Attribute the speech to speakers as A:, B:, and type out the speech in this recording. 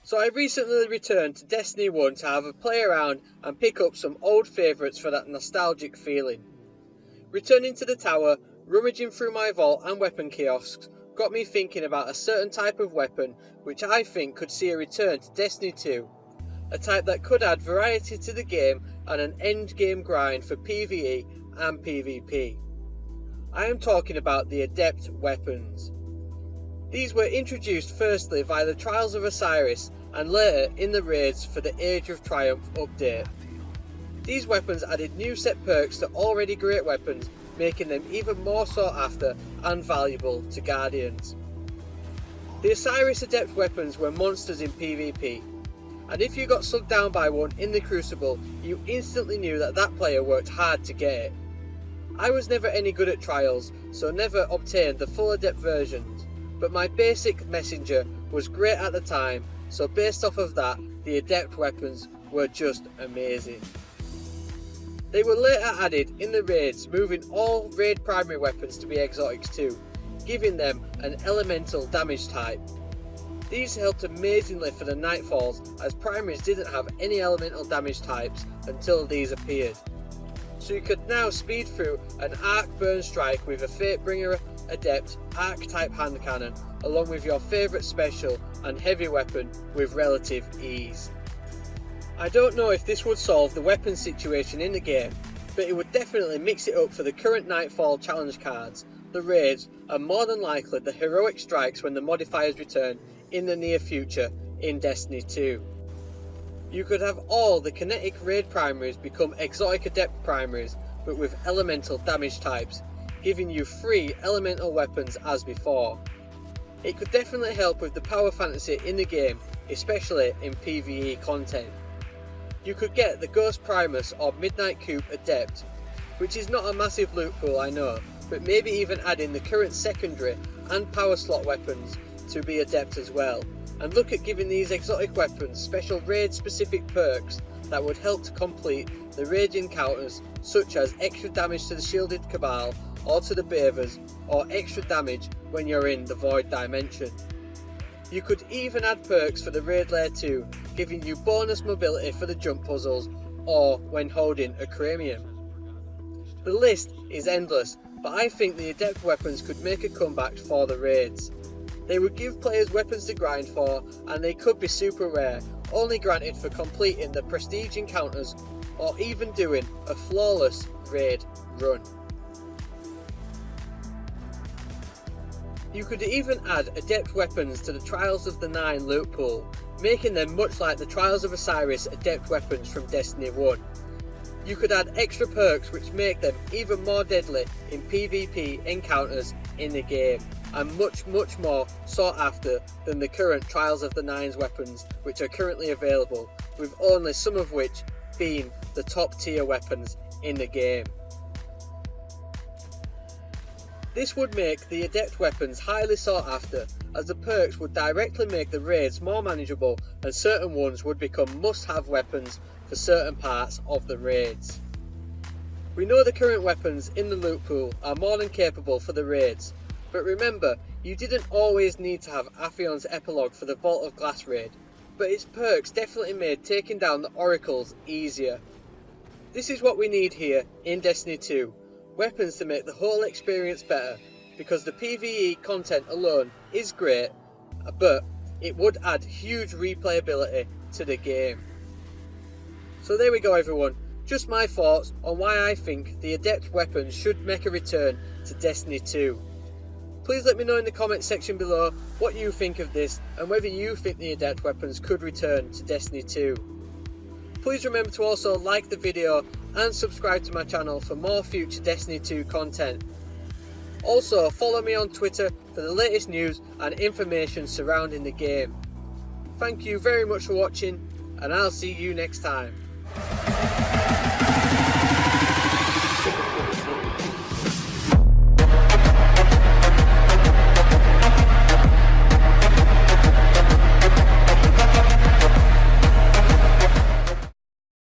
A: So I recently returned to Destiny 1 to have a play around and pick up some old favourites for that nostalgic feeling. Returning to the tower, rummaging through my vault and weapon kiosks got me thinking about a certain type of weapon which I think could see a return to Destiny 2, a type that could add variety to the game and an end game grind for PvE and PvP. I am talking about the Adept Weapons. These were introduced firstly via the Trials of Osiris and later in the raids for the Age of Triumph update. These weapons added new set perks to already great weapons, making them even more sought after and valuable to Guardians. The Osiris Adept Weapons were monsters in PvP, and if you got slugged down by one in the Crucible, you instantly knew that that player worked hard to get it. I was never any good at Trials, so never obtained the full Adept versions, but my basic messenger was great at the time, so based off of that, the Adept Weapons were just amazing. They were later added in the raids, moving all raid primary weapons to be exotics too, giving them an elemental damage type. These helped amazingly for the Nightfalls, as primaries didn't have any elemental damage types until these appeared. So you could now speed through an Arc Burn Strike with a Fatebringer Adept Arc type hand cannon, along with your favourite special and heavy weapon with relative ease. I don't know if this would solve the weapon situation in the game, but it would definitely mix it up for the current Nightfall challenge cards, the raids, and more than likely the heroic strikes when the modifiers return in the near future in Destiny 2. You could have all the kinetic raid primaries become exotic adept primaries, but with elemental damage types, giving you 3 elemental weapons as before. It could definitely help with the power fantasy in the game, especially in PvE content. You could get the Ghost Primus or Midnight Coupe Adept, which is not a massive loot pool I know, but maybe even adding the current secondary and power slot weapons to be Adept as well, and look at giving these exotic weapons special raid specific perks that would help to complete the raid encounters, such as extra damage to the Shielded Cabal or to the Bathers, or extra damage when you're in the Void Dimension. You could even add perks for the Raid Lair 2, giving you bonus mobility for the jump puzzles or when holding a Cranium. The list is endless, but I think the Adept Weapons could make a comeback for the raids. They would give players weapons to grind for, and they could be super rare, only granted for completing the prestige encounters or even doing a flawless raid run. You could even add Adept Weapons to the Trials of the Nine loot pool, making them much like the Trials of Osiris Adept Weapons from Destiny 1. You could add extra perks which make them even more deadly in PvP encounters in the game, and much more sought after than the current Trials of the Nine's weapons which are currently available, with only some of which being the top tier weapons in the game. This would make the Adept Weapons highly sought after, as the perks would directly make the raids more manageable and certain ones would become must-have weapons for certain parts of the raids. We know the current weapons in the loot pool are more than capable for the raids, but remember, you didn't always need to have Aphion's Epilogue for the Vault of Glass raid, but its perks definitely made taking down the Oracles easier. This is what we need here in Destiny 2. Weapons to make the whole experience better, because the PvE content alone is great, but it would add huge replayability to the game. So there we go everyone, just my thoughts on why I think the Adept Weapons should make a return to Destiny 2. Please let me know in the comments section below what you think of this and whether you think the Adept Weapons could return to Destiny 2. Please remember to also like the video and subscribe to my channel for more future Destiny 2 content. Also follow me on Twitter for the latest news and information surrounding the game. Thank you very much for watching, and I'll see you next time.